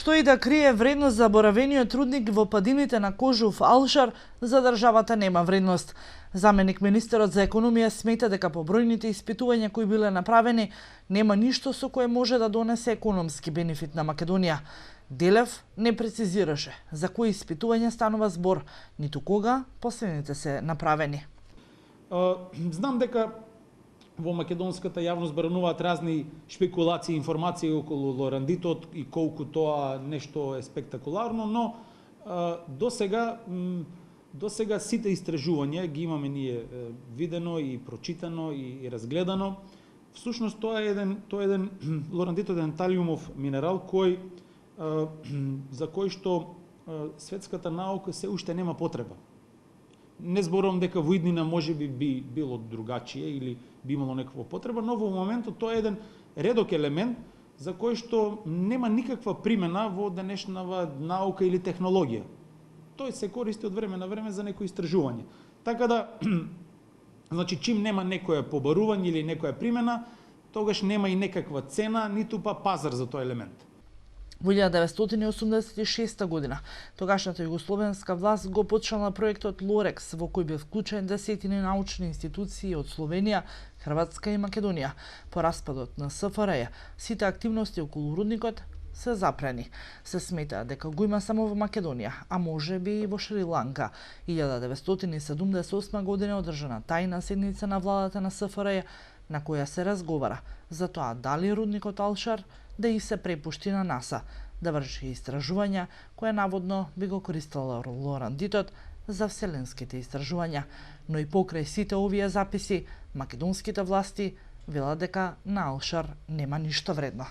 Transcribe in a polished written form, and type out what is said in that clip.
настои да крие вредност заборавениот рудник во падините на Кожув Алшар, за државата нема вредност. Заменик министерот за економија смета дека по бројните испитувања кои биле направени, нема ништо со кое може да донесе економски бенефит на Македонија. Делев не прецизираше за кои испитувања станува збор, ниту кога последните се направени. Знам дека во македонската јавност барануваат разни шпекулации и информации околу Лорандитот и колку тоа нешто е спектакуларно, но до сега сите истражувања ги имаме ние видено и прочитано и разгледано. Всушност тоа е еден Лорандитот е еден талиумов минерал за кој што светската наука се уште нема потреба. Не зборувам дека во иднина можеби би било другачие или би имало некаква потреба, но во моментот тоа е еден редок елемент за кој што нема никаква примена во денешнава наука или технологија. Тој се користи од време на време за некои истражување. Така да, значи, чим нема некоја побарување или некоја примена, тогаш нема и некаква цена, ниту па пазар за тој елемент. Во 1986 година, тогашната југословенска власт го почнала проектот Лорекс, во кој бил вклучен десетини научни институции од Словенија, Хрватска и Македонија. По распадот на СФРЈ, сите активности околу рудникот се запрени. Се смета дека го има само во Македонија, а може би и во Шри-Ланка. 1978 година одржана тајна седница на владата на СФРЈ, на која се разговара за тоа дали рудникот Алшар да и се препушти на НАСА, да врши истражувања која наводно би го користела Лорандитот за вселенските истражувања. Но и покрај сите овие записи, македонските власти велат дека на Алшар нема ништо вредно.